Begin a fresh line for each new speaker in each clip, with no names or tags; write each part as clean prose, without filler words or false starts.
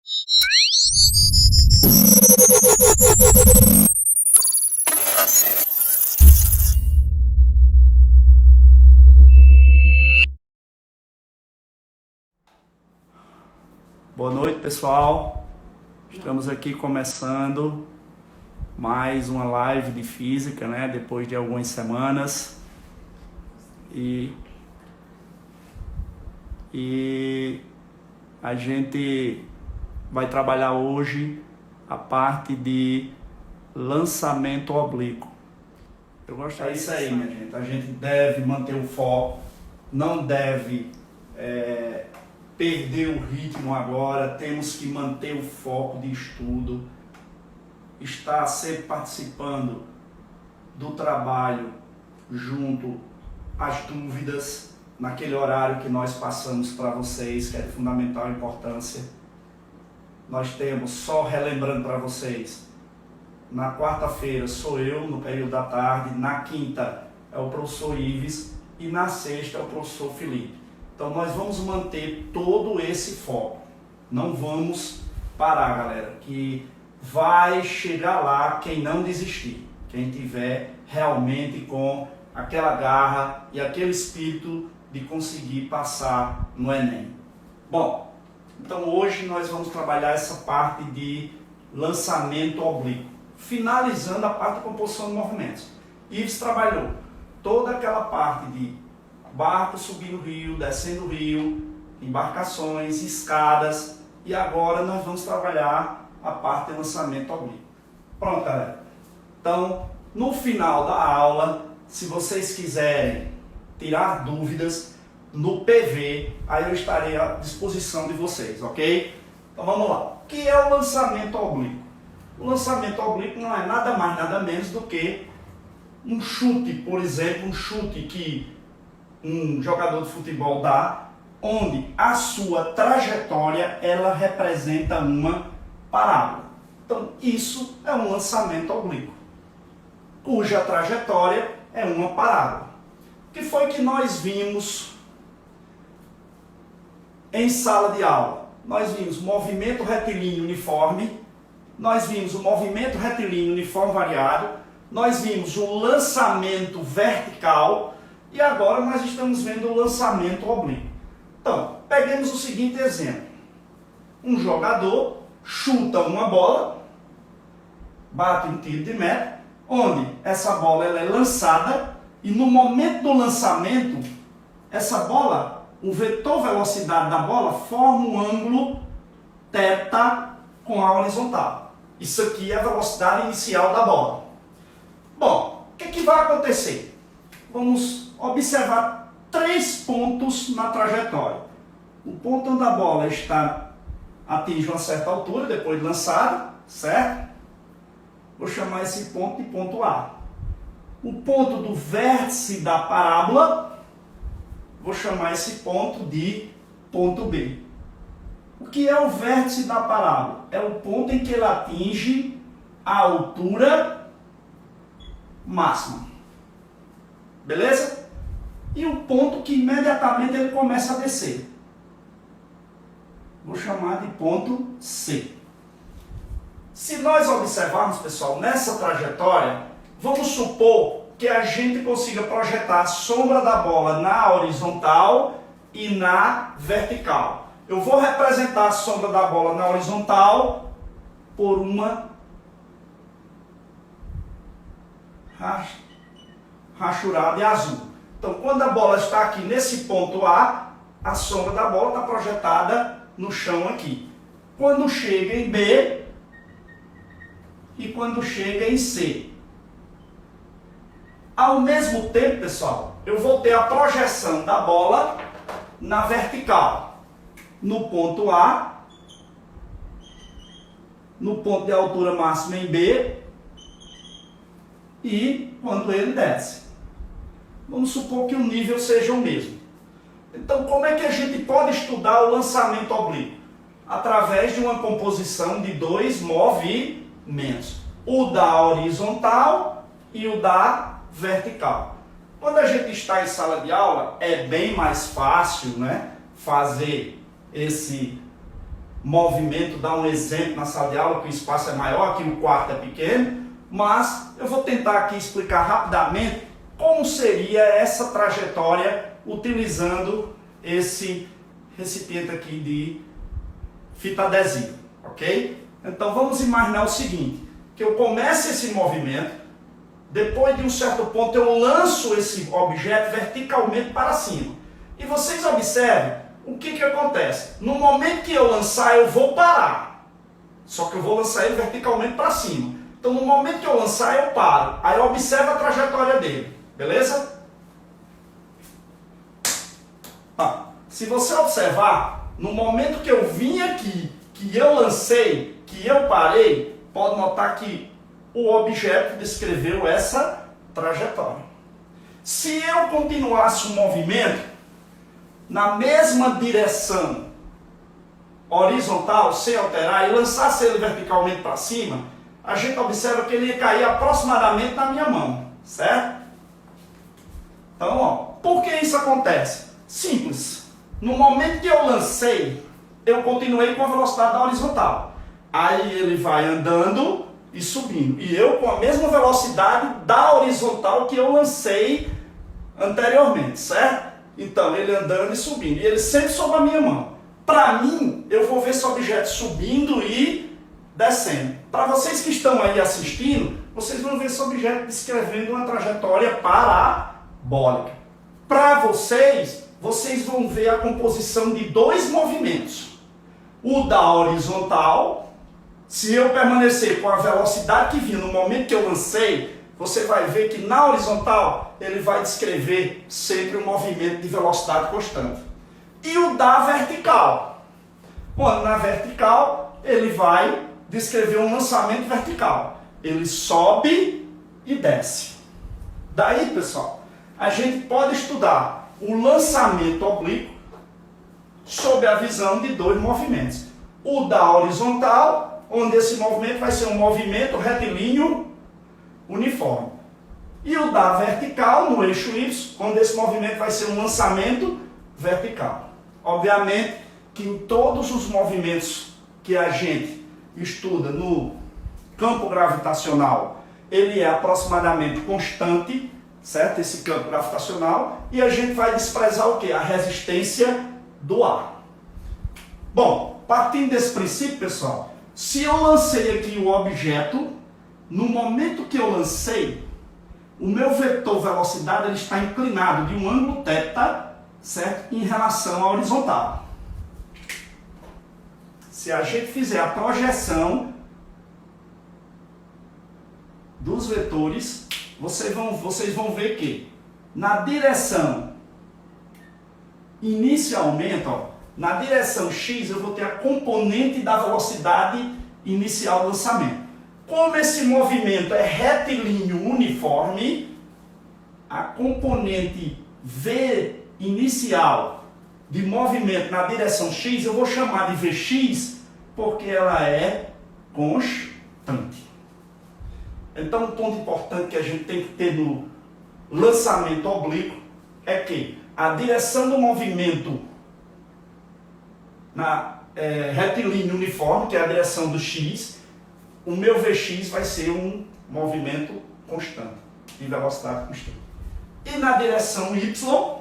Boa noite, pessoal. Estamos aqui começando mais uma live de física, né? Depois de algumas semanas. E a gente vai trabalhar hoje a parte de lançamento oblíquo. Eu gostaria isso aí, minha gente. A gente deve manter o foco, não deve perder o ritmo agora, temos que manter o foco de estudo, estar sempre participando do trabalho junto às dúvidas, naquele horário que nós passamos para vocês, que é de fundamental importância. Nós temos, só relembrando para vocês, na quarta-feira sou eu, no período da tarde, na quinta é o professor Ives e na sexta é o professor Felipe. Então nós vamos manter todo esse foco, não vamos parar, galera, que vai chegar lá quem não desistir, quem tiver realmente com aquela garra e aquele espírito de conseguir passar no Enem. Bom, então hoje nós vamos trabalhar essa parte de lançamento oblíquo, finalizando a parte de composição de movimentos. Ives trabalhou toda aquela parte de barco subindo o rio, descendo o rio, embarcações, escadas, e agora nós vamos trabalhar a parte de lançamento oblíquo. Pronto, galera. Então, no final da aula, se vocês quiserem tirar dúvidas no PV, aí eu estarei à disposição de vocês, ok? Então vamos lá. O que é o lançamento oblíquo? O lançamento oblíquo não é nada mais, nada menos do que um chute, por exemplo, um chute que um jogador de futebol dá, onde a sua trajetória ela representa uma parábola. Então isso é um lançamento oblíquo, cuja trajetória é uma parábola. O que foi que nós vimos em sala de aula? Nós vimos movimento retilíneo uniforme, nós vimos o movimento retilíneo uniforme variado, nós vimos o lançamento vertical, e agora nós estamos vendo o lançamento oblíquo. Então, peguemos o seguinte exemplo. Um jogador chuta uma bola, bate um tiro de meta, onde essa bola ela é lançada, e no momento do lançamento, essa bola, o vetor velocidade da bola forma um ângulo θ com a horizontal. Isso aqui é a velocidade inicial da bola. Bom, o que vai acontecer? Vamos observar 3 pontos na trajetória. O ponto onde a bola atinge uma certa altura, depois de lançada, certo? Vou chamar esse ponto de ponto A. O ponto do vértice da parábola, vou chamar esse ponto de ponto B. O que é o vértice da parábola? É o ponto em que ele atinge a altura máxima. Beleza? E o ponto que imediatamente ele começa a descer. Vou chamar de ponto C. Se nós observarmos, pessoal, nessa trajetória, vamos supor que a gente consiga projetar a sombra da bola na horizontal e na vertical. Eu vou representar a sombra da bola na horizontal por uma rachurada azul. Então, quando a bola está aqui nesse ponto A, a sombra da bola está projetada no chão aqui. Quando chega em B e quando chega em C. Ao mesmo tempo, pessoal, eu vou ter a projeção da bola na vertical. No ponto A, no ponto de altura máxima em B e quando ele desce. Vamos supor que o nível seja o mesmo. Então, como é que a gente pode estudar o lançamento oblíquo? Através de uma composição de 2 movimentos. O da horizontal e o da vertical. Quando a gente está em sala de aula, é bem mais fácil, né, fazer esse movimento, dar um exemplo na sala de aula, que o espaço é maior, aqui o quarto é pequeno, mas eu vou tentar aqui explicar rapidamente como seria essa trajetória utilizando esse recipiente aqui de fita adesiva, ok? Então vamos imaginar o seguinte, que eu começo esse movimento, depois de um certo ponto eu lanço esse objeto verticalmente para cima. E vocês observem o que acontece. No momento que eu lançar, eu vou parar. Só que eu vou lançar ele verticalmente para cima. Então no momento que eu lançar, eu paro. Aí observa a trajetória dele. Beleza? Se você observar, no momento que eu vim aqui, que eu lancei, que eu parei, pode notar que o objeto descreveu essa trajetória. Se eu continuasse o movimento na mesma direção horizontal, sem alterar, e lançasse ele verticalmente para cima, a gente observa que ele ia cair aproximadamente na minha mão, certo? Então, ó, por que isso acontece? Simples. No momento que eu lancei, eu continuei com a velocidade da horizontal. Aí ele vai andando e subindo. E eu com a mesma velocidade da horizontal que eu lancei anteriormente, certo? Então, ele andando e subindo. E ele sempre sob a minha mão. Para mim, eu vou ver esse objeto subindo e descendo. Para vocês que estão aí assistindo, vocês vão ver esse objeto descrevendo uma trajetória parabólica. Para vocês vão ver a composição de dois movimentos. O da horizontal, se eu permanecer com a velocidade que vinha no momento que eu lancei, você vai ver que na horizontal ele vai descrever sempre um movimento de velocidade constante. E o da vertical, quando na vertical ele vai descrever um lançamento vertical. Ele sobe e desce. Daí, pessoal, a gente pode estudar o lançamento oblíquo sob a visão de dois movimentos. O da horizontal, onde esse movimento vai ser um movimento retilíneo uniforme. E o da vertical, no eixo Y, onde esse movimento vai ser um lançamento vertical. Obviamente que em todos os movimentos que a gente estuda no campo gravitacional, ele é aproximadamente constante, certo? Esse campo gravitacional, e a gente vai desprezar o quê? A resistência do ar. Bom, partindo desse princípio, pessoal, se eu lancei aqui o objeto, no momento que eu lancei, o meu vetor velocidade ele está inclinado de um ângulo θ, certo? Em relação à horizontal. Se a gente fizer a projeção dos vetores, vocês vão ver que na direção, inicialmente, ó, na direção X eu vou ter a componente da velocidade inicial do lançamento. Como esse movimento é retilíneo uniforme, a componente V inicial de movimento na direção X eu vou chamar de Vx porque ela é constante. Então, um ponto importante que a gente tem que ter no lançamento oblíquo é que a direção do movimento retilíneo uniforme, que é a direção do X, o meu Vx vai ser um movimento constante, de velocidade constante. E na direção Y,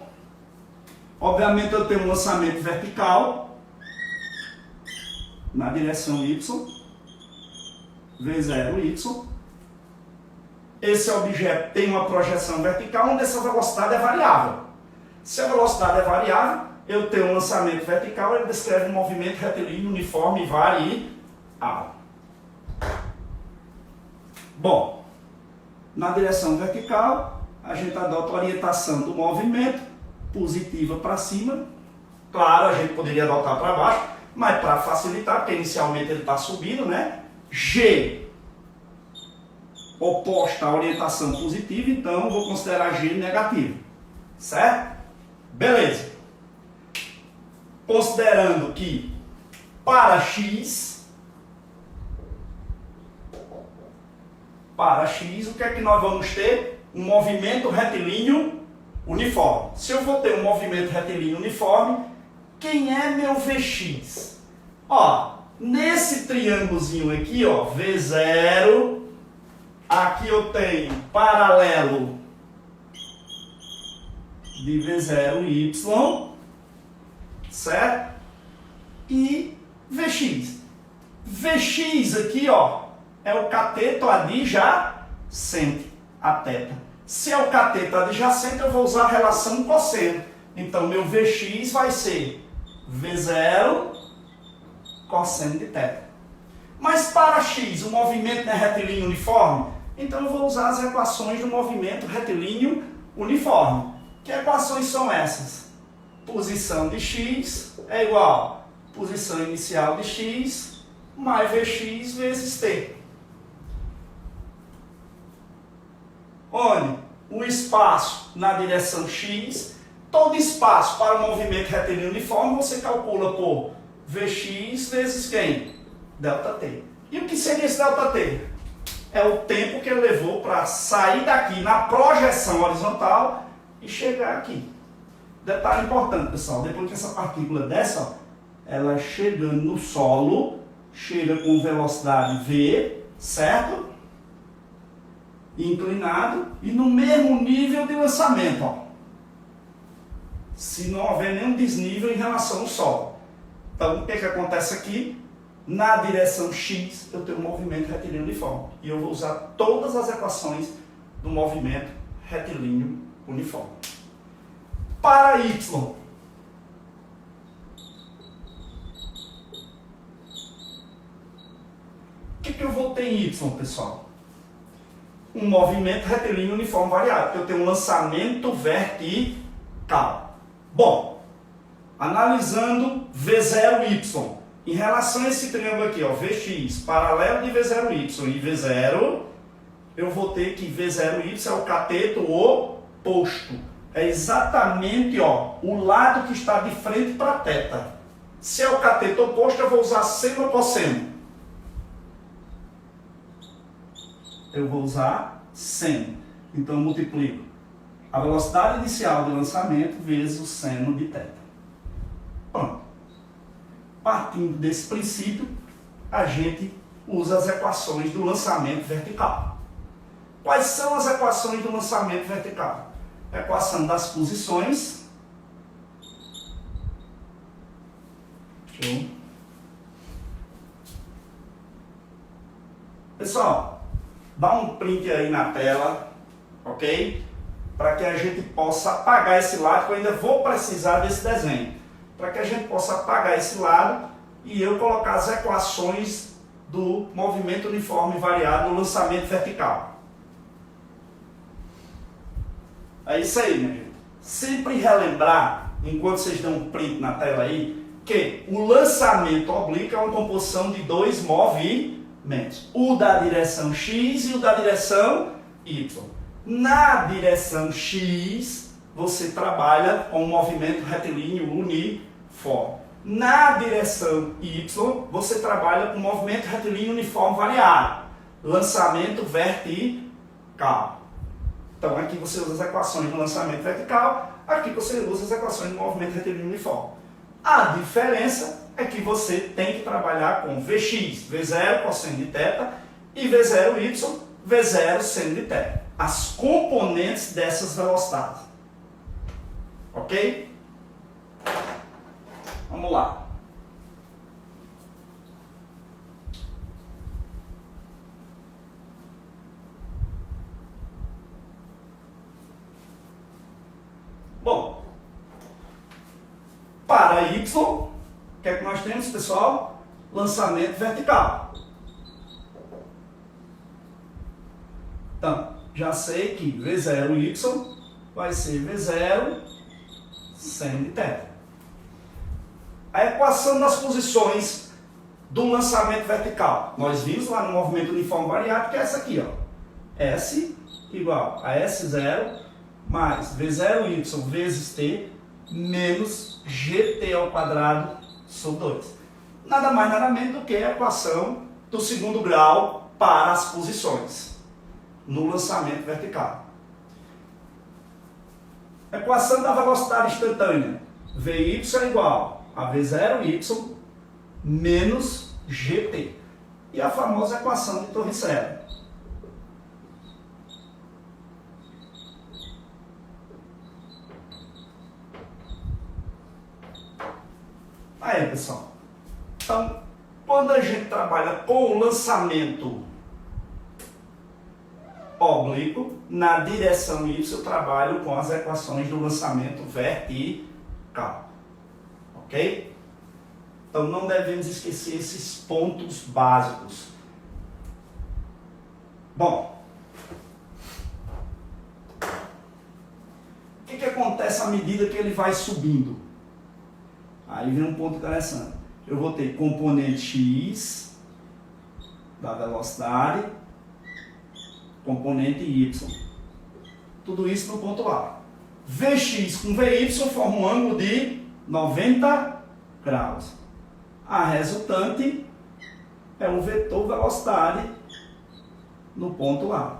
obviamente eu tenho um lançamento vertical, na direção Y, V0Y. Esse objeto tem uma projeção vertical onde essa velocidade é variável. Se a velocidade é variável, eu tenho um lançamento vertical, ele descreve um movimento retilíneo uniforme e variável. Bom, na direção vertical, a gente adota a orientação do movimento positiva para cima. Claro, a gente poderia adotar para baixo, mas para facilitar, porque inicialmente ele está subindo, né? G oposta à orientação positiva, então vou considerar G negativo, certo? Beleza. Considerando que para X, o que é que nós vamos ter? Um movimento retilíneo uniforme. Se eu vou ter um movimento retilíneo uniforme, quem é meu Vx? Ó, Nesse triângulozinho aqui, ó, V0, aqui eu tenho paralelo de V0y, certo? E Vx. Vx aqui, ó, é o cateto adjacente a θ. Se é o cateto adjacente, eu vou usar a relação cosseno. Então, meu Vx vai ser V0 cosseno de θ. Mas para x, o movimento não é retilíneo uniforme? Então, eu vou usar as equações do movimento retilíneo uniforme. Que equações são essas? Posição de x é igual a posição inicial de x mais Vx vezes t. Onde o espaço na direção x, todo espaço para o movimento retilíneo uniforme, você calcula por Vx vezes quem? Δt. E o que seria esse Δt? É o tempo que ele levou para sair daqui na projeção horizontal e chegar aqui. Detalhe importante, pessoal, depois que essa partícula desce, ó, ela chegando no solo, chega com velocidade v, certo? Inclinado e no mesmo nível de lançamento, ó. Se não houver nenhum desnível em relação ao solo. Então, o que acontece aqui? Na direção x, eu tenho um movimento retilíneo uniforme. E eu vou usar todas as equações do movimento retilíneo uniforme. Para y, o que eu vou ter em y, pessoal? Um movimento retilíneo uniforme variável, porque eu tenho um lançamento vertical. Bom, analisando V0y, em relação a esse triângulo aqui, ó, Vx, paralelo de V0y e V0, eu vou ter que V0y é o cateto oposto. É exatamente, ó, o lado que está de frente para θ. Se é o cateto oposto, eu vou usar seno ou cosseno? Eu vou usar seno. Então, eu multiplico a velocidade inicial de lançamento vezes o seno de θ. Pronto. Partindo desse princípio, a gente usa as equações do lançamento vertical. Quais são as equações do lançamento vertical? A equação das posições. Show. Pessoal, dá um print aí na tela, ok? Para que a gente possa apagar esse lado, que eu ainda vou precisar desse desenho. Para que a gente possa apagar esse lado e eu colocar as equações do movimento uniforme variado no lançamento vertical. É isso aí, minha gente. Sempre relembrar, enquanto vocês dão um print na tela aí, que o lançamento oblíquo é uma composição de dois movimentos. O da direção x e o da direção y. Na direção x, você trabalha com um movimento retilíneo uniforme. Na direção y, você trabalha com um movimento retilíneo uniforme variável. Lançamento vertical. Então, aqui você usa as equações do lançamento vertical, aqui você usa as equações do movimento retilíneo uniforme. A diferença é que você tem que trabalhar com Vx, V0 cosseno de θ, e V0y, V0 seno de θ. As componentes dessas velocidades. Ok? Vamos lá. Bom, para y, o que é que nós temos, pessoal? Lançamento vertical. Então, já sei que V0y vai ser V0 seno de θ. A equação das posições do lançamento vertical. Nós vimos lá no movimento uniforme variável, que é essa aqui, ó. S igual a S0 mais V0y vezes t menos gt ao quadrado sobre 2. Nada mais, nada menos do que a equação do segundo grau para as posições no lançamento vertical. Equação da velocidade instantânea. Vy é igual a V0y menos GT. E a famosa equação de Torricelli. Aí, pessoal. Então, quando a gente trabalha com o lançamento oblíquo, na direção Y, eu trabalho com as equações do lançamento vertical. Ok? Então, não devemos esquecer esses pontos básicos. Bom, o que acontece à medida que ele vai subindo? Aí vem um ponto interessante. Eu vou ter componente X da velocidade, componente Y. Tudo isso no ponto A. Vx com Vy forma um ângulo de 90 graus. A resultante é o vetor velocidade no ponto A.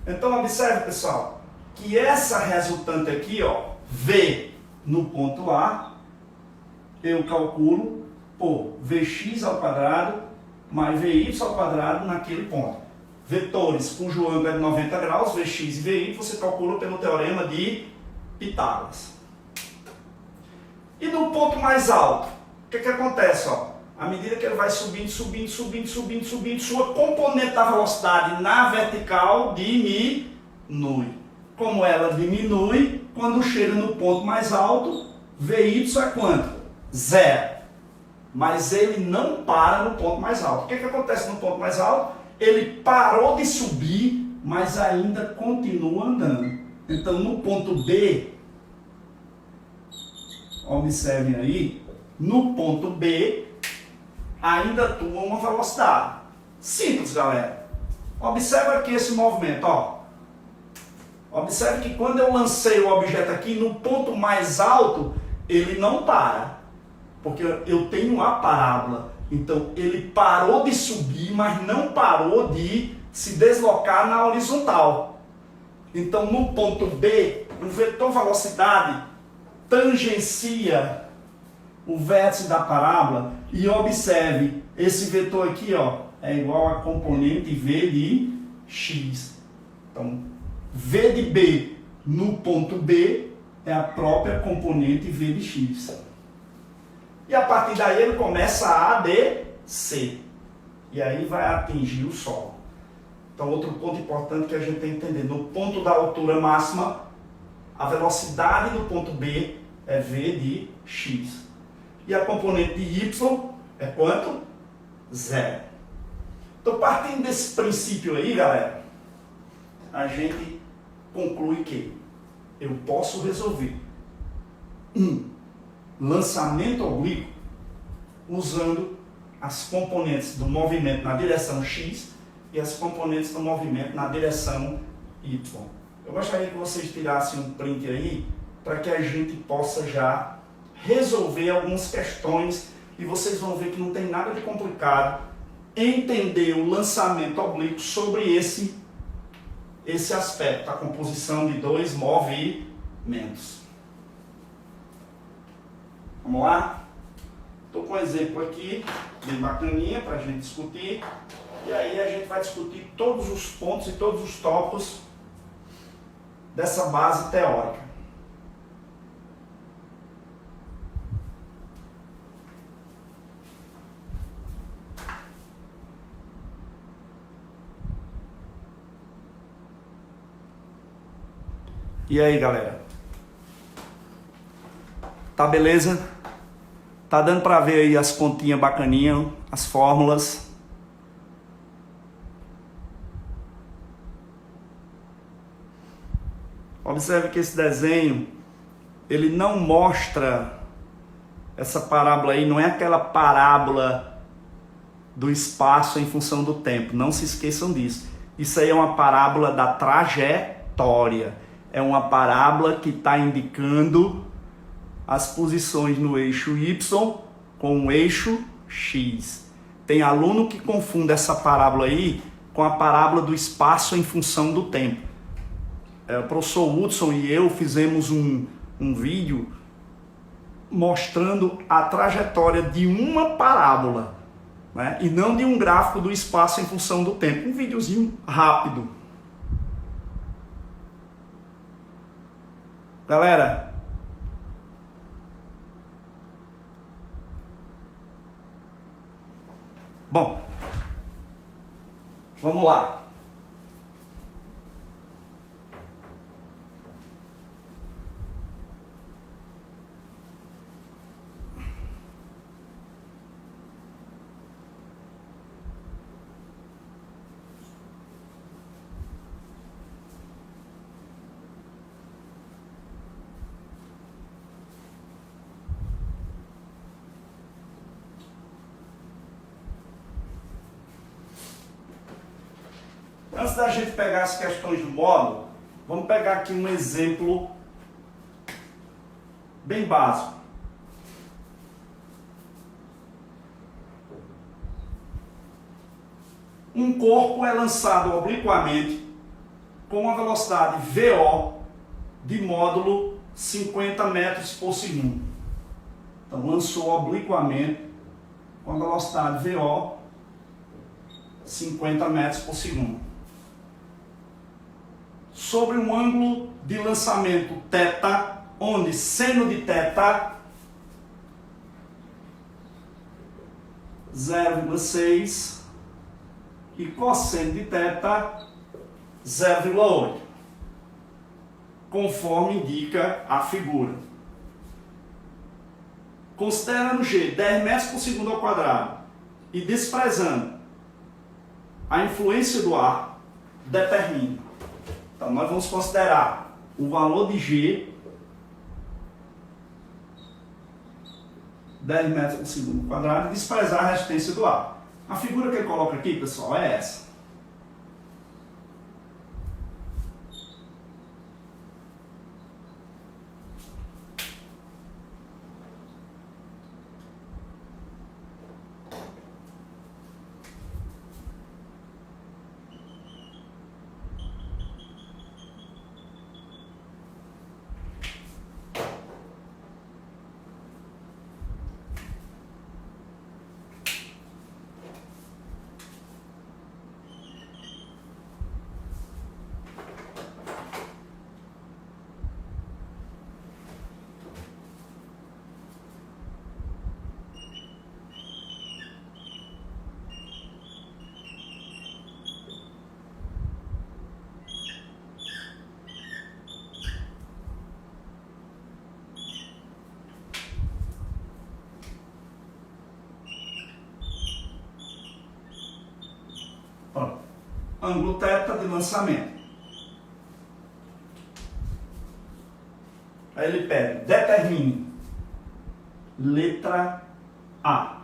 Então observe, pessoal, que essa resultante aqui, ó, V no ponto A, eu calculo por Vx ao quadrado mais Vy ao quadrado naquele ponto. Vetores cujo ângulo é de 90 graus, Vx e Vy, você calcula pelo teorema de Pitágoras. E no ponto mais alto, o que acontece? Ó? À medida que ele vai subindo, sua componente da velocidade na vertical diminui. Como ela diminui, quando chega no ponto mais alto, Vy é quanto? 0. Mas ele não para no ponto mais alto. O que acontece no ponto mais alto? Ele parou de subir, mas ainda continua andando. Então, no ponto B, observem aí, no ponto B, ainda atua uma velocidade. Simples, galera. Observe aqui esse movimento, ó. Observe que quando eu lancei o objeto aqui, no ponto mais alto, ele não para. Porque eu tenho a parábola. Então, ele parou de subir, mas não parou de se deslocar na horizontal. Então, no ponto B, o vetor velocidade tangencia o vértice da parábola. E observe, esse vetor aqui, ó, é igual a componente V de x. Então, V de B no ponto B é a própria componente V de x. E a partir daí ele começa a descer. E aí vai atingir o solo. Então, outro ponto importante que a gente tem que entender. No ponto da altura máxima, a velocidade do ponto B é V de x. E a componente de y é quanto? 0. Então, partindo desse princípio aí, galera, a gente conclui que eu posso resolver um lançamento oblíquo usando as componentes do movimento na direção x e as componentes do movimento na direção y. Eu gostaria que vocês tirassem um print aí para que a gente possa já resolver algumas questões e vocês vão ver que não tem nada de complicado entender o lançamento oblíquo sobre esse aspecto, a composição de dois movimentos. Vamos lá? Estou com um exemplo aqui, bem bacaninha para a gente discutir. E aí a gente vai discutir todos os pontos e todos os tópicos dessa base teórica. E aí, galera? Tá beleza? Tá dando para ver aí as continhas bacaninhas, as fórmulas. Observe que esse desenho, ele não mostra essa parábola aí, não é aquela parábola do espaço em função do tempo. Não se esqueçam disso. Isso aí é uma parábola da trajetória. É uma parábola que está indicando as posições no eixo Y com o eixo X. Tem aluno que confunde essa parábola aí com a parábola do espaço em função do tempo. O professor Hudson e eu fizemos um vídeo mostrando a trajetória de uma parábola. né? E não de um gráfico do espaço em função do tempo. Um videozinho rápido. Galera, bom, vamos lá. Antes da gente pegar as questões do módulo, vamos pegar aqui um exemplo bem básico. Um corpo é lançado obliquamente com uma velocidade VO de módulo 50 metros por segundo. Então, lançou obliquamente com a velocidade VO 50 metros por segundo. Sobre um ângulo de lançamento θ, onde seno de θ 0,6 e cosseno de θ 0,8, conforme indica a figura. Considerando G 10 metros por segundo ao quadrado e desprezando a influência do ar, determina. Então, nós vamos considerar o valor de G, 10 metros por segundo quadrado, e desprezar a resistência do ar. A figura que ele coloca aqui, pessoal, é essa. Ângulo θ de lançamento. Aí ele pede, determine, letra A,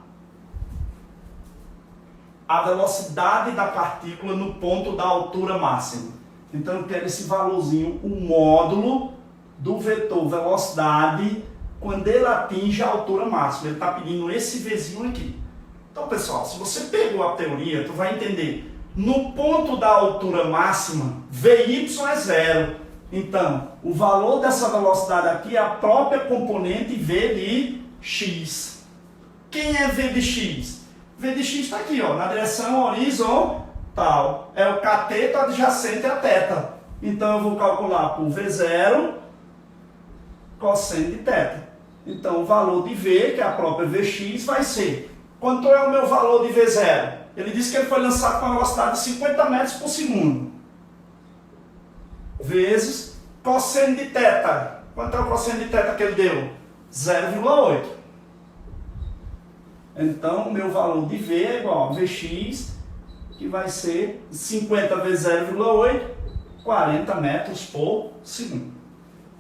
a velocidade da partícula no ponto da altura máxima. Então eu quero esse valorzinho, o módulo do vetor velocidade quando ele atinge a altura máxima. Ele está pedindo esse Vzinho aqui. Então, pessoal, se você pegou a teoria, tu vai entender. No ponto da altura máxima, Vy é zero. Então, o valor dessa velocidade aqui é a própria componente V de x. Quem é V de x? V de x está aqui, ó, na direção horizontal. É o cateto adjacente a θ. Então, eu vou calcular por V0 cosseno de θ. Então, o valor de V, que é a própria Vx, vai ser... Quanto é o meu valor de V0? Ele disse que ele foi lançado com uma velocidade de 50 metros por segundo. Vezes cosseno de θ. Quanto é o cosseno de θ que ele deu? 0,8. Então, o meu valor de V é igual a Vx, que vai ser 50 vezes 0,8, 40 metros por segundo.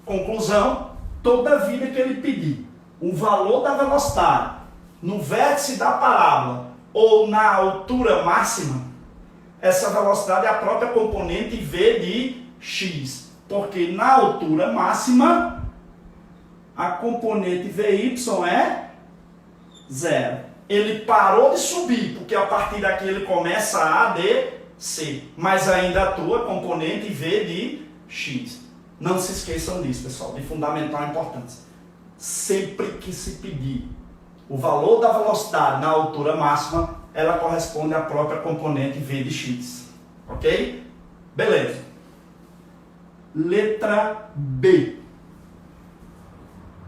Conclusão, toda vida que ele pedir o valor da velocidade no vértice da parábola ou na altura máxima, essa velocidade é a própria componente V de x, porque na altura máxima a componente Vy é zero. Ele parou de subir, porque a partir daqui ele começa a descer, mas ainda atua a componente V de x. Não se esqueçam disso, pessoal, de fundamental importância. Sempre que se pedir o valor da velocidade na altura máxima, ela corresponde à própria componente V de x. Ok? Beleza. Letra B.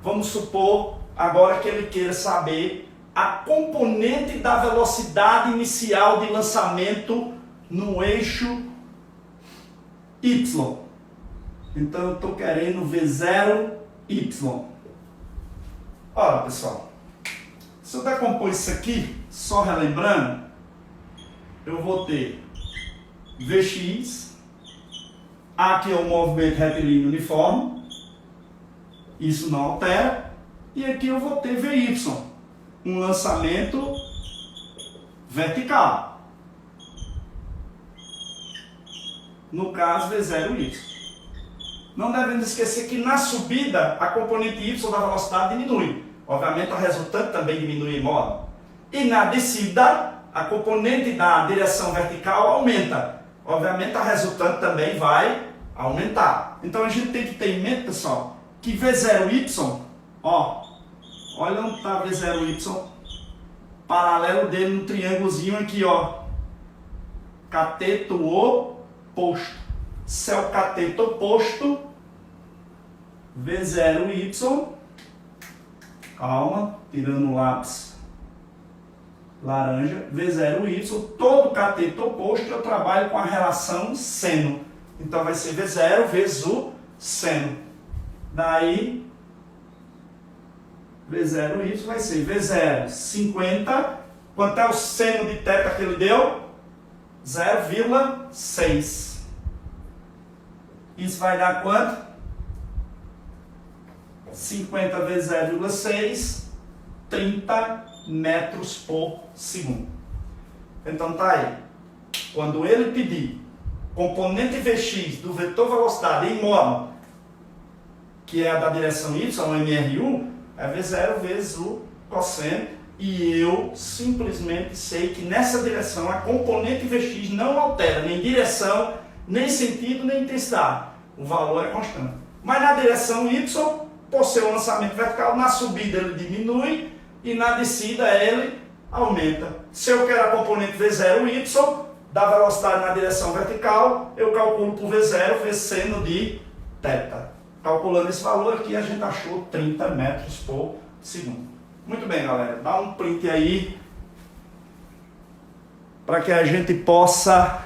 Vamos supor agora que ele queira saber a componente da velocidade inicial de lançamento no eixo Y. Então eu estou querendo V0Y. Olha, pessoal, se eu decompor isso aqui, só relembrando, eu vou ter Vx, aqui é o movimento retilíneo uniforme, isso não altera, e aqui eu vou ter Vy, um lançamento vertical. No caso, V0y. Não devemos esquecer que na subida, a componente y da velocidade diminui. Obviamente, a resultante também diminui em modo. E na descida, a componente da direção vertical aumenta. Obviamente, a resultante também vai aumentar. Então, a gente tem que ter em mente, pessoal, que V0y, ó, olha onde está V0y, paralelo dele no triângulozinho aqui, ó, cateto oposto. Se é o cateto oposto, V0y, calma, tirando o lápis laranja, V0y, todo cateto oposto eu trabalho com a relação seno. Então vai ser V0 vezes o seno. Daí, V0y vai ser V0, 50. Quanto é o seno de θ que ele deu? 0,6. Isso vai dar quanto? 50 vezes 0,6, 30 metros por segundo. Então tá aí. Quando ele pedir componente Vx do vetor velocidade em modo, que é a da direção y, o MR1, é V0 vezes o cosseno, e eu simplesmente sei que nessa direção a componente Vx não altera nem direção, nem sentido, nem intensidade. O valor é constante. Mas na direção y, por ser um lançamento vertical, na subida ele diminui e na descida ele aumenta. Se eu quero a componente V0y da velocidade na direção vertical, eu calculo por V0 vezes seno de θ. Calculando esse valor aqui, a gente achou 30 metros por segundo. Muito bem, galera. Dá um print aí para que a gente possa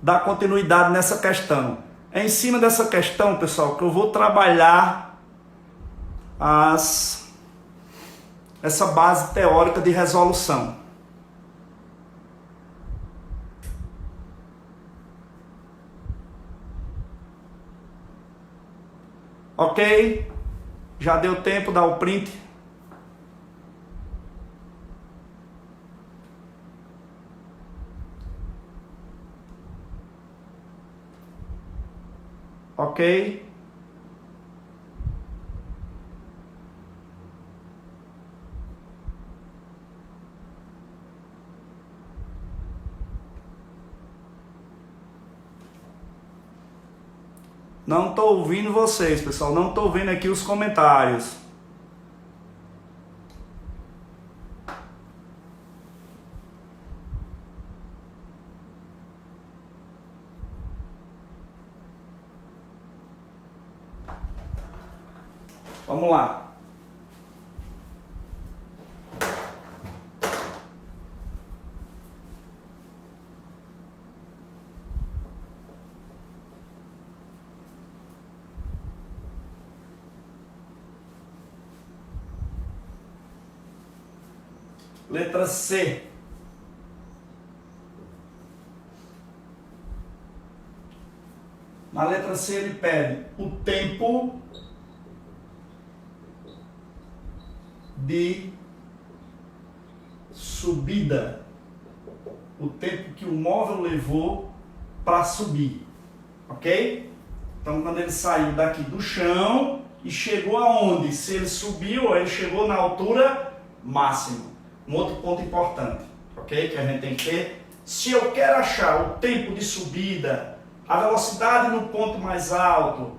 dar continuidade nessa questão. É em cima dessa questão, pessoal, que eu vou trabalhar essa base teórica de resolução. Ok? Já deu tempo, dá o print. Ok? Não estou ouvindo vocês, pessoal. Não estou vendo aqui os comentários. Vamos lá. Letra C. Na letra C ele pede o tempo de subida, o tempo que o móvel levou para subir, ok? Então quando ele saiu daqui do chão e chegou aonde? Se ele subiu, ele chegou na altura máxima. Um outro ponto importante, ok? Que a gente tem que ter. Se eu quero achar o tempo de subida, a velocidade no ponto mais alto,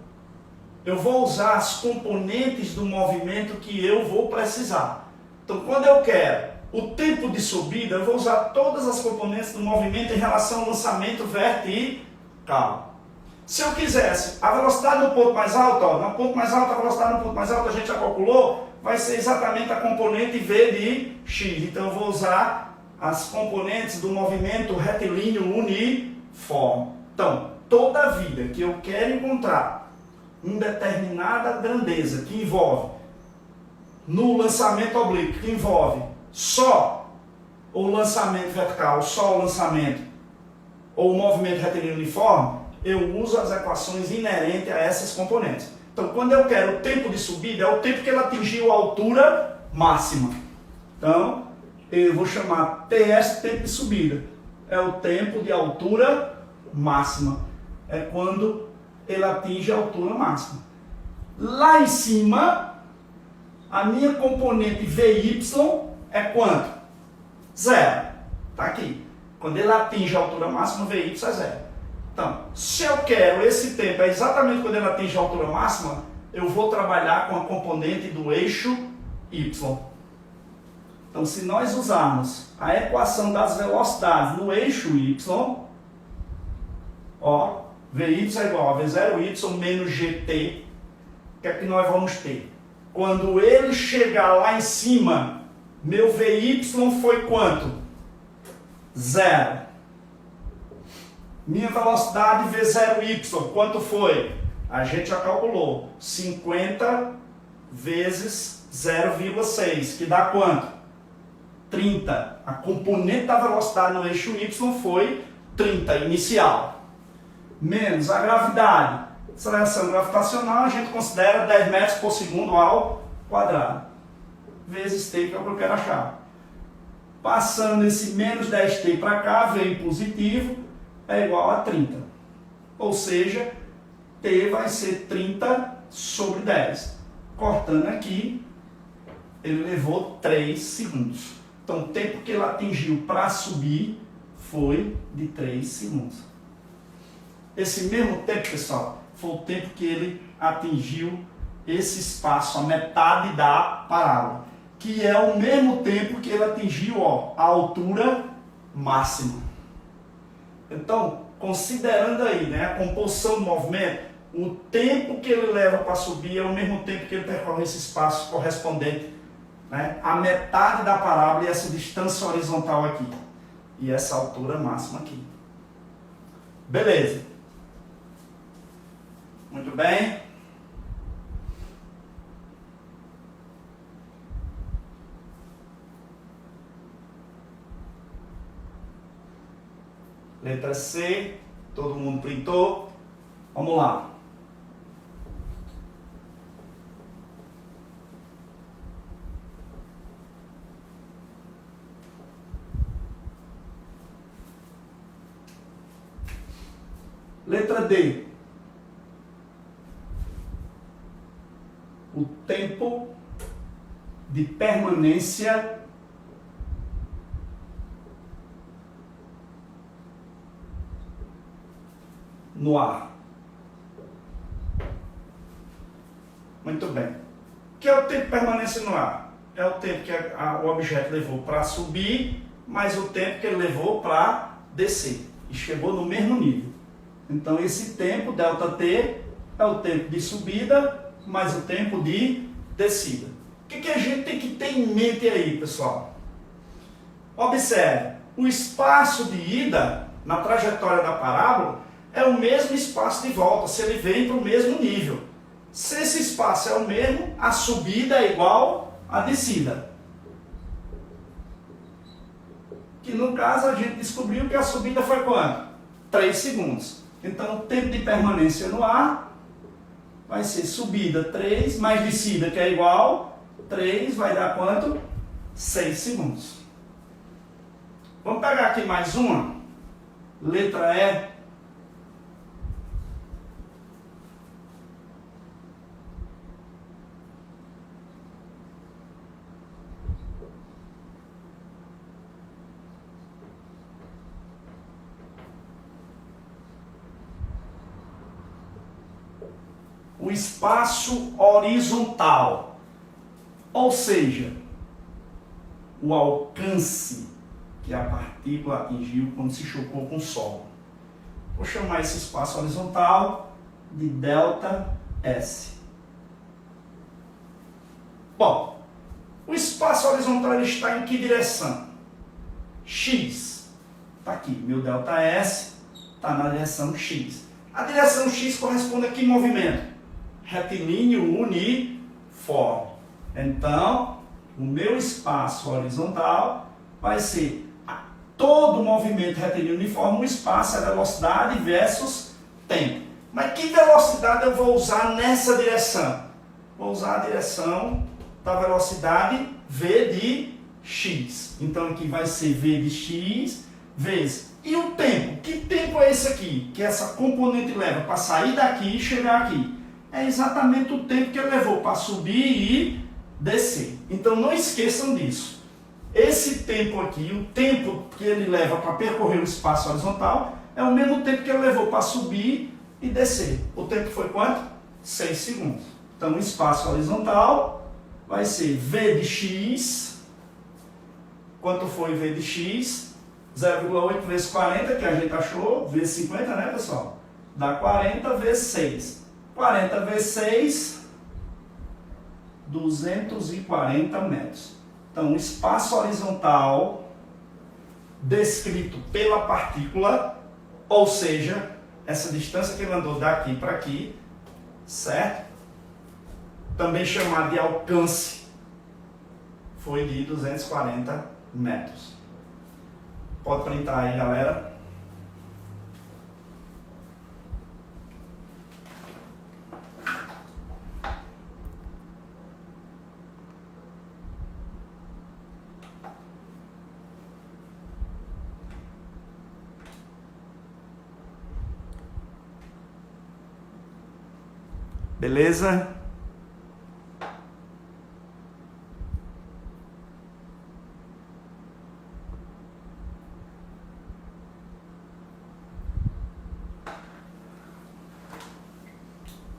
eu vou usar as componentes do movimento que eu vou precisar. Então, quando eu quero o tempo de subida, eu vou usar todas as componentes do movimento em relação ao lançamento vertical. Se eu quisesse a velocidade no ponto mais alto, ó, no ponto mais alto, a velocidade no ponto mais alto, a gente já calculou, vai ser exatamente a componente V de x. Então eu vou usar as componentes do movimento retilíneo uniforme. Então, toda vida que eu quero encontrar uma determinada grandeza que envolve no lançamento oblíquo, que envolve só o lançamento vertical, só o lançamento ou o movimento retilíneo uniforme, eu uso as equações inerentes a essas componentes. Então, quando eu quero o tempo de subida, é o tempo que ele atingiu a altura máxima. Então, eu vou chamar TS tempo de subida. É o tempo de altura máxima. É quando ele atinge a altura máxima. Lá em cima, a minha componente VY é quanto? Zero. Está aqui. Quando ele atinge a altura máxima, VY é zero. Então, se eu quero esse tempo, é exatamente quando ele atinge a altura máxima, eu vou trabalhar com a componente do eixo Y. Então, se nós usarmos a equação das velocidades no eixo Y, ó, Vy é igual a V0y menos GT, o que é que nós vamos ter? Quando ele chegar lá em cima, meu Vy foi quanto? Zero. Minha velocidade V0y, quanto foi? A gente já calculou. 50 vezes 0,6, que dá quanto? 30. A componente da velocidade no eixo Y foi 30, inicial. Menos a gravidade. Aceleração gravitacional, a gente considera 10 metros por segundo ao quadrado. Vezes t, que é o que eu quero achar. Passando esse menos 10t para cá, veio positivo, é igual a 30. Ou seja, t vai ser 30 sobre 10. Cortando aqui, ele levou 3 segundos. Então, o tempo que ele atingiu para subir foi de 3 segundos. Esse mesmo tempo, pessoal, foi o tempo que ele atingiu esse espaço, a metade da parábola, que é o mesmo tempo que ele atingiu, ó, a altura máxima. Então, considerando aí, né, a composição do movimento, o tempo que ele leva para subir é o mesmo tempo que ele percorre esse espaço correspondente, né, a metade da parábola e essa distância horizontal aqui. E essa altura máxima aqui. Beleza. Muito bem. Letra C, todo mundo printou? Vamos lá. Letra D. O tempo de permanência no ar. Muito bem. O que é o tempo de permanência no ar? É o tempo que o objeto levou para subir, mais o tempo que ele levou para descer. E chegou no mesmo nível. Então, esse tempo, ΔT, é o tempo de subida, mais o tempo de descida. O que a gente tem que ter em mente aí, pessoal? Observe, o espaço de ida na trajetória da parábola é o mesmo espaço de volta, se ele vem para o mesmo nível. Se esse espaço é o mesmo, a subida é igual à descida. Que no caso a gente descobriu que a subida foi quanto? 3 segundos. Então, o tempo de permanência no ar vai ser subida 3, mais descida, que é igual 3, vai dar quanto? 6 segundos. Vamos pegar aqui mais uma. Letra E. O espaço horizontal, ou seja, o alcance que a partícula atingiu quando se chocou com o solo. Vou chamar esse espaço horizontal de ΔS. Bom, o espaço horizontal está em que direção? X. Está aqui, meu ΔS está na direção X. A direção X corresponde a que movimento? Retilíneo uniforme. Então, o meu espaço horizontal vai ser todo movimento retilíneo uniforme, o espaço é velocidade versus tempo. Mas que velocidade eu vou usar nessa direção? Vou usar a direção da velocidade v de x. Então aqui vai ser v de x vezes. E o tempo? Que tempo é esse aqui? Que essa componente leva para sair daqui e chegar aqui? É exatamente o tempo que ele levou para subir e descer. Então não esqueçam disso. Esse tempo aqui, o tempo que ele leva para percorrer o espaço horizontal, é o mesmo tempo que ele levou para subir e descer. O tempo foi quanto? 6 segundos. Então o espaço horizontal vai ser v de x. Quanto foi v de x? 0,8 vezes 40, que a gente achou, vezes 50, né, pessoal? Dá 40 vezes 6. 40 vezes 6, 240 metros. Então, o espaço horizontal descrito pela partícula, ou seja, essa distância que ele andou daqui para aqui, certo? Também chamado de alcance, foi de 240 metros. Pode printar aí, galera. Beleza?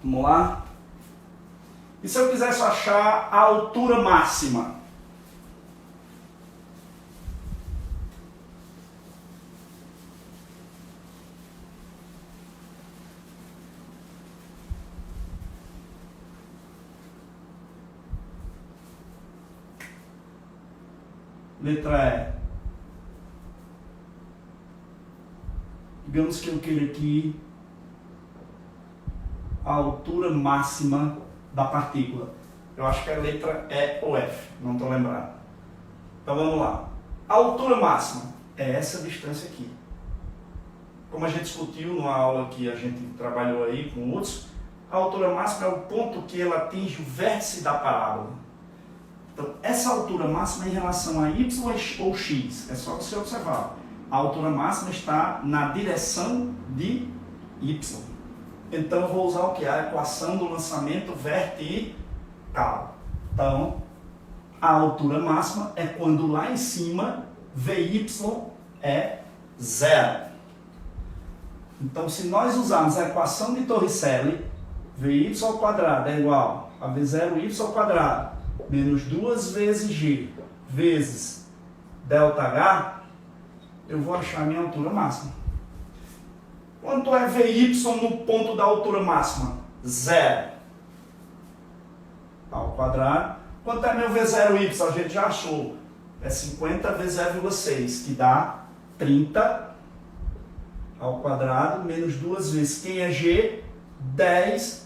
Vamos lá? E se eu quisesse achar a altura máxima? Letra E. Digamos que eu queira aqui a altura máxima da partícula. Eu acho que é a letra E ou F, não estou lembrado. Então vamos lá. A altura máxima é essa distância aqui. Como a gente discutiu numa aula que a gente trabalhou aí com o Hudson, a altura máxima é o ponto que ela atinge o vértice da parábola. Então, essa altura máxima é em relação a y ou x, é só você observar. A altura máxima está na direção de y. Então, eu vou usar o que? A equação do lançamento vertical. Então, a altura máxima é quando lá em cima, Vy é zero. Então, se nós usarmos a equação de Torricelli, Vy ao quadrado é igual a V0y ao quadrado menos 2 vezes g vezes ΔH, eu vou achar a minha altura máxima. Quanto é Vy no ponto da altura máxima? Zero. Ao quadrado. Quanto é meu V0y? A gente já achou. É 50 vezes 0,6, que dá 30 ao quadrado, menos 2 vezes. Quem é g? 10.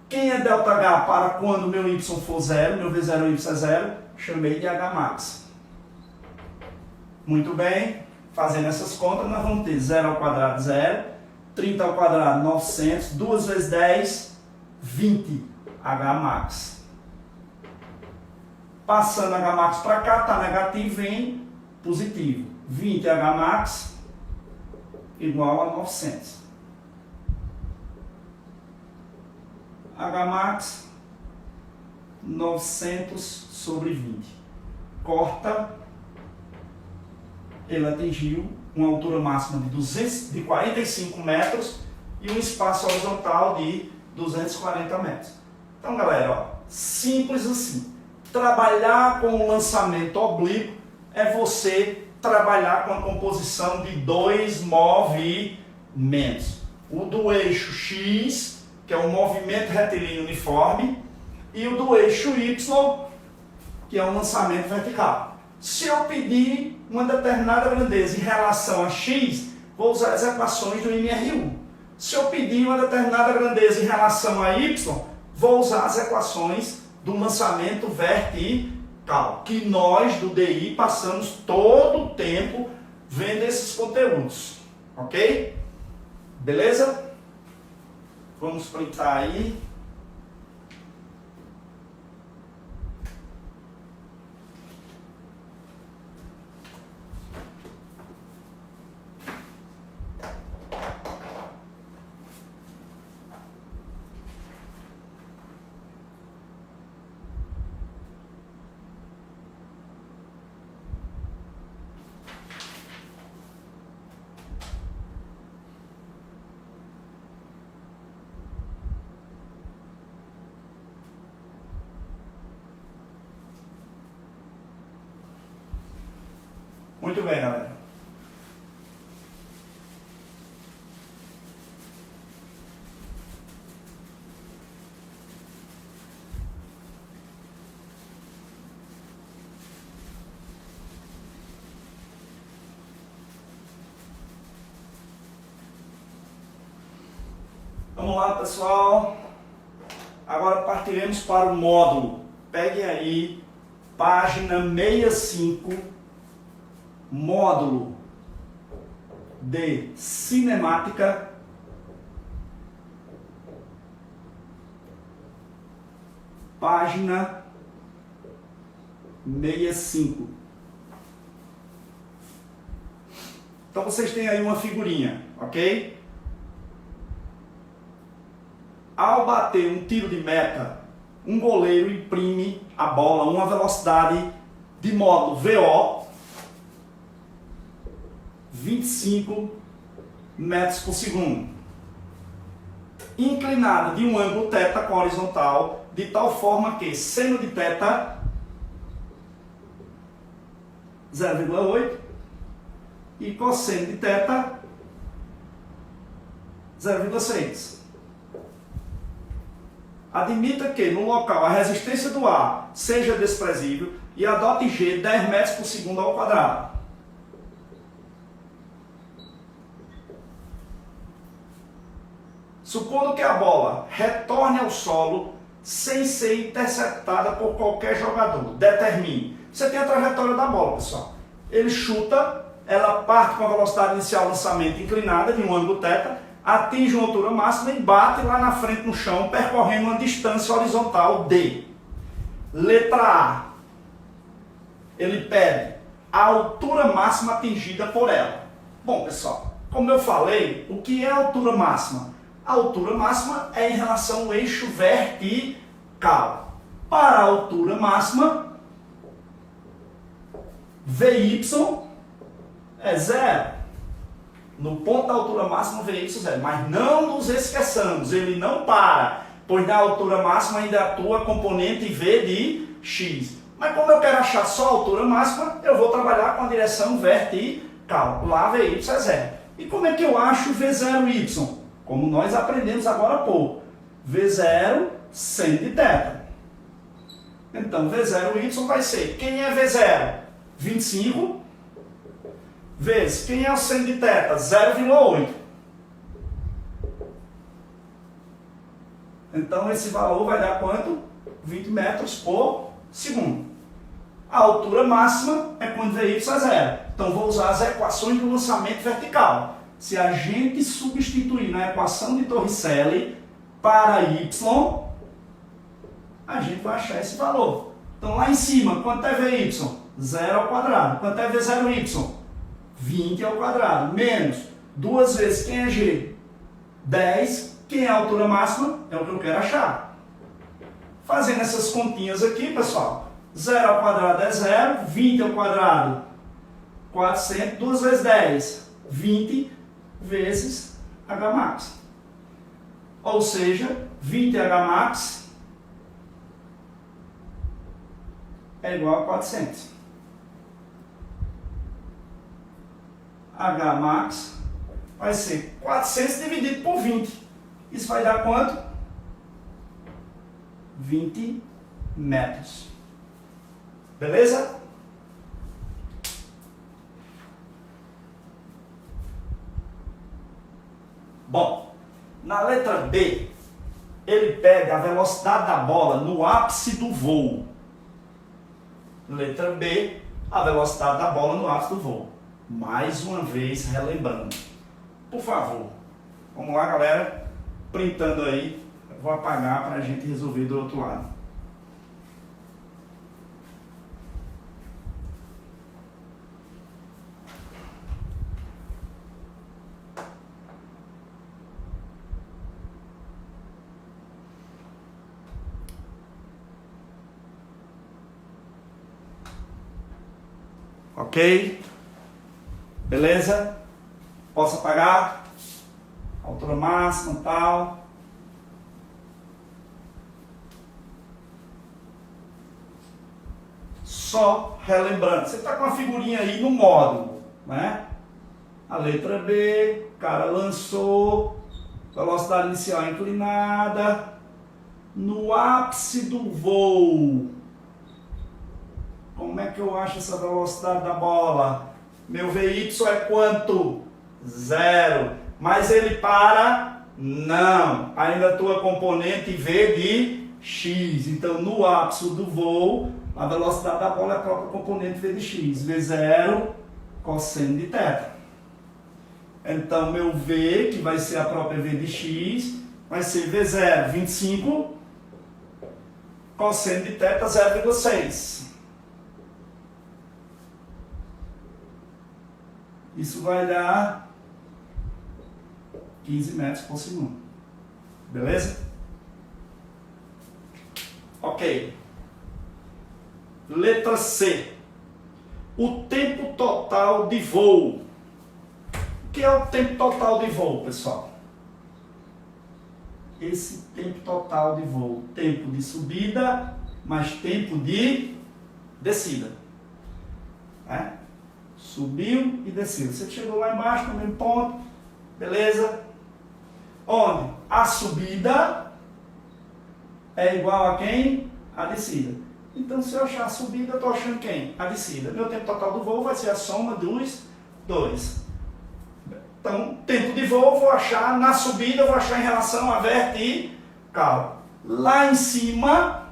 Quem é ΔH para quando meu y for zero? Meu V0y é zero. Chamei de Hmax. Muito bem. Fazendo essas contas, nós vamos ter 0 ao quadrado, 0. 30 ao quadrado, 900. 2 vezes 10, 20 Hmax. Passando Hmax para cá, está negativo, vem positivo. 20 Hmax igual a 900. Hmax 900 sobre 20. Corta. Ele atingiu uma altura máxima de 45 metros e um espaço horizontal de 240 metros. Então, galera, ó, simples assim. Trabalhar com o lançamento oblíquo é você trabalhar com a composição de dois movimentos. O do eixo X, que é um movimento retilíneo uniforme, e o do eixo Y, que é um lançamento vertical. Se eu pedir uma determinada grandeza em relação a X, vou usar as equações do MRU. Se eu pedir uma determinada grandeza em relação a Y, vou usar as equações do lançamento vertical, que nós do DI passamos todo o tempo vendo esses conteúdos, ok? Beleza? Vamos printar aí. Muito bem, galera. Vamos lá, pessoal. Agora partiremos para o módulo. Peguem aí, página 65. Módulo de cinemática, página 65. Então vocês têm aí uma figurinha, ok? Ao bater um tiro de meta, um goleiro imprime a bola a uma velocidade de módulo VO 25 metros por segundo, inclinada de um ângulo θ com horizontal, de tal forma que seno de θ 0,8 e cosseno de θ 0,6. Admita que no local a resistência do ar seja desprezível e adote G 10 metros por segundo ao quadrado. Supondo que a bola retorne ao solo sem ser interceptada por qualquer jogador, determine. Você tem a trajetória da bola, pessoal. Ele chuta, ela parte com a velocidade inicial lançamento inclinada de um ângulo θ, atinge uma altura máxima e bate lá na frente no chão, percorrendo uma distância horizontal D. Letra A. Ele pede a altura máxima atingida por ela. Bom, pessoal, como eu falei, o que é a altura máxima? A altura máxima é em relação ao eixo vertical. Para a altura máxima, VY é zero. No ponto da altura máxima, VY é zero. Mas não nos esqueçamos, ele não para, pois na altura máxima ainda atua a componente V de X. Mas como eu quero achar só a altura máxima, eu vou trabalhar com a direção vertical. Lá VY é zero. E como é que eu acho V0Y? Como nós aprendemos agora há pouco. V0 seno de θ. Então, V0Y vai ser, quem é V0? 25 vezes, quem é o seno de θ? 0,8. Então, esse valor vai dar quanto? 20 metros por segundo. A altura máxima é quando VY é zero. Então, vou usar as equações do lançamento vertical. Se a gente substituir na equação de Torricelli para y, a gente vai achar esse valor. Então, lá em cima, quanto é VY? 0 ao quadrado. Quanto é V0Y? 20 ao quadrado. Menos 2 vezes, quem é G? 10. Quem é a altura máxima? É o que eu quero achar. Fazendo essas continhas aqui, pessoal. 0 ao quadrado é 0. 20 ao quadrado, 400. 2 vezes 10, 20 vezes Hmax. Ou seja, 20 Hmax é igual a 400. H max vai ser 400 dividido por 20. Isso vai dar quanto? 20 metros. Beleza? Bom, na letra B, ele pega a velocidade da bola no ápice do voo. Letra B, a velocidade da bola no ápice do voo. Mais uma vez, relembrando. Por favor, vamos lá, galera, printando aí. Eu vou apagar para a gente resolver do outro lado. Ok? Beleza? Posso apagar? Altura máxima, tal. Só relembrando, você está com a figurinha aí no módulo, né? A letra B, o cara lançou, velocidade inicial inclinada, no ápice do voo. Como é que eu acho essa velocidade da bola? Meu VY é quanto? 0. Mas ele para? Não. Ainda a tua componente V de X. Então, no ápice do voo, a velocidade da bola é a própria componente V de X. V0, cosseno de θ. Então, meu V, que vai ser a própria V de X, vai ser V0, 25, cosseno de θ, 0,6. Isso vai dar 15 metros por segundo. Beleza? Ok. Letra C. O tempo total de voo. O que é o tempo total de voo, pessoal? Esse tempo total de voo. Tempo de subida mais tempo de descida. Né? Subiu e desceu. Você chegou lá embaixo no mesmo ponto. Beleza? Onde a subida é igual a quem? A descida. Então, se eu achar a subida, eu estou achando quem? A descida. Meu tempo total do voo vai ser a soma dos dois. Então, tempo de voo eu vou achar na subida, eu vou achar em relação à vertical. Lá em cima,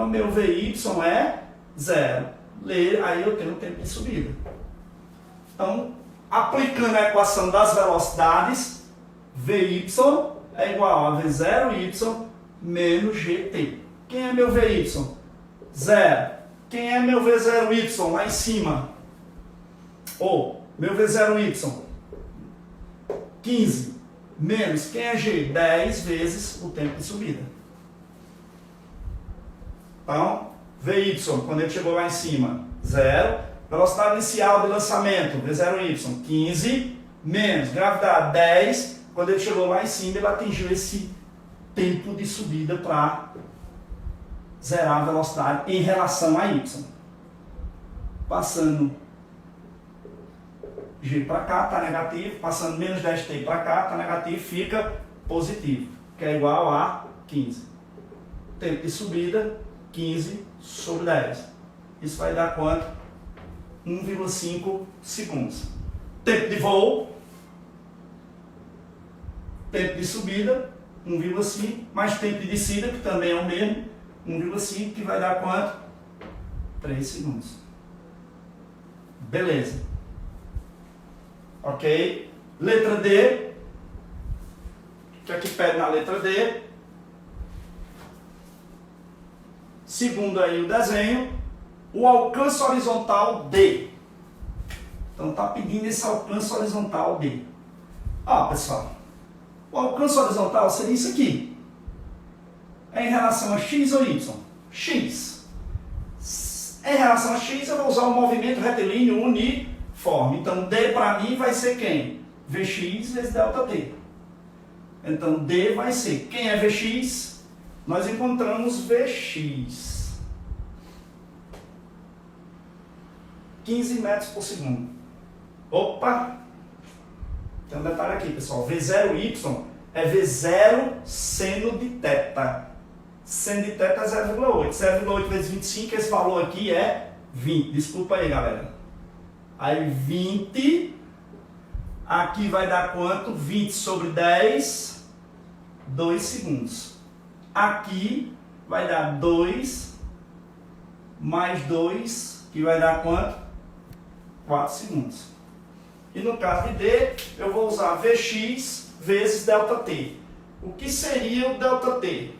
meu VY é 0. Aí eu tenho o tempo de subida. Então, aplicando a equação das velocidades, VY é igual a V0Y menos GT. Quem é meu VY? 0. Quem é meu V0Y lá em cima? Ou meu V0Y? 15. Menos, quem é G? 10 vezes o tempo de subida. Então, VY, quando ele chegou lá em cima, 0. Velocidade inicial de lançamento, V0Y, 15. Menos, gravidade, 10. Quando ele chegou lá em cima, ele atingiu esse tempo de subida para zerar a velocidade em relação a Y. Passando G para cá, está negativo. Passando menos 10T para cá, está negativo, fica positivo, que é igual a 15. Tempo de subida, 15 sobre 10. Isso vai dar quanto? 1,5 segundos. Tempo de voo, tempo de subida, 1,5, mais tempo de descida, que também é o mesmo, 1,5, que vai dar quanto? 3 segundos. Beleza. Ok? Letra D. O que é que pede na letra D? Segundo aí o desenho, o alcance horizontal D. Então está pedindo esse alcance horizontal D. Ó, pessoal, o alcance horizontal seria isso aqui. É em relação a X ou Y? X. Em relação a X, eu vou usar o movimento retilíneo uniforme. Então, D para mim vai ser quem? Vx vezes ΔT. Então, D vai ser, quem é Vx? Nós encontramos Vx, 15 metros por segundo. Opa! Tem um detalhe aqui, pessoal. V0y é V0 seno de θ. Seno de θ é 0,8. 0,8 vezes 25, esse valor aqui é 20. Desculpa aí, galera. Aí 20, aqui vai dar quanto? 20 sobre 10, 2 segundos. Aqui vai dar 2 mais 2, que vai dar quanto? 4 segundos. E no caso de D, eu vou usar Vx vezes ΔT. O que seria o ΔT?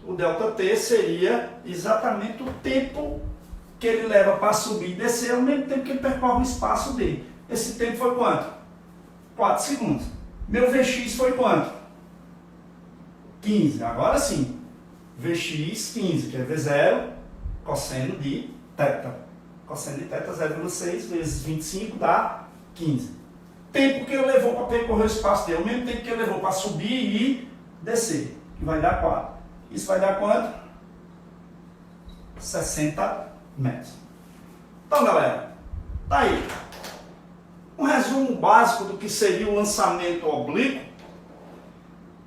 O ΔT seria exatamente o tempo que ele leva para subir e descer, ao mesmo tempo que ele percorre o espaço D. Esse tempo foi quanto? 4 segundos. Meu Vx foi quanto? 15. Agora sim. Vx 15, que é V0, cosseno de θ. Cosseno de θ 0,6 vezes 25 dá 15. Tempo que ele levou para percorrer o espaço D, ao mesmo tempo que ele levou para subir e descer, que vai dar 4. Isso vai dar quanto? 60 metros. Então, galera, tá aí. Um resumo básico do que seria o lançamento oblíquo,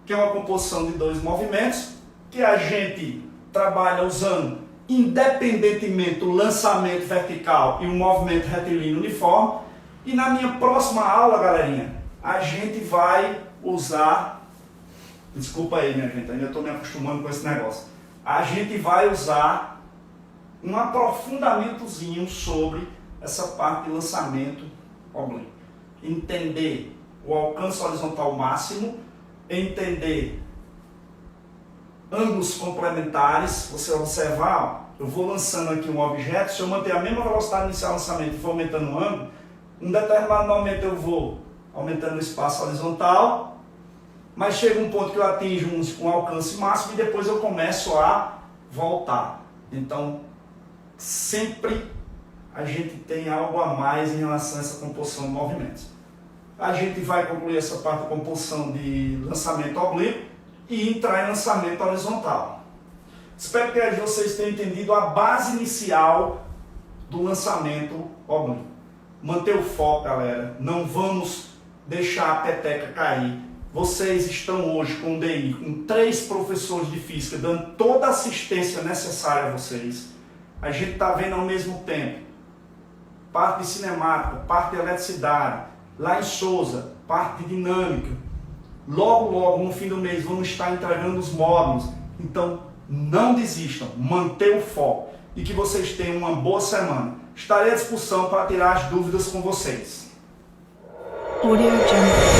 que é uma composição de dois movimentos, que a gente trabalha usando independentemente o lançamento vertical e o movimento retilíneo uniforme. E na minha próxima aula, galerinha, a gente vai usar... Desculpa aí, minha gente, ainda estou me acostumando com esse negócio. A gente vai usar um aprofundamentozinho sobre essa parte de lançamento oblíquo. Entender o alcance horizontal máximo, entender ângulos complementares. Você observar, eu vou lançando aqui um objeto, se eu manter a mesma velocidade inicial do lançamento e for aumentando o ângulo, em um determinado momento eu vou aumentando o espaço horizontal, mas chega um ponto que eu atinjo um alcance máximo e depois eu começo a voltar. Então, sempre a gente tem algo a mais em relação a essa composição de movimentos. A gente vai concluir essa parte da composição de lançamento oblíquo e entrar em lançamento horizontal. Espero que vocês tenham entendido a base inicial do lançamento oblíquo. Manter o foco, galera. Não vamos deixar a peteca cair. Vocês estão hoje com o DI, com 3 professores de física, dando toda a assistência necessária a vocês. A gente está vendo ao mesmo tempo parte de cinemática, parte de eletricidade, lá em Souza, parte de dinâmica. Logo, no fim do mês, vamos estar entregando os módulos. Então, não desistam, mantenham o foco e que vocês tenham uma boa semana. Estarei à disposição para tirar as dúvidas com vocês.
Audio Jungle.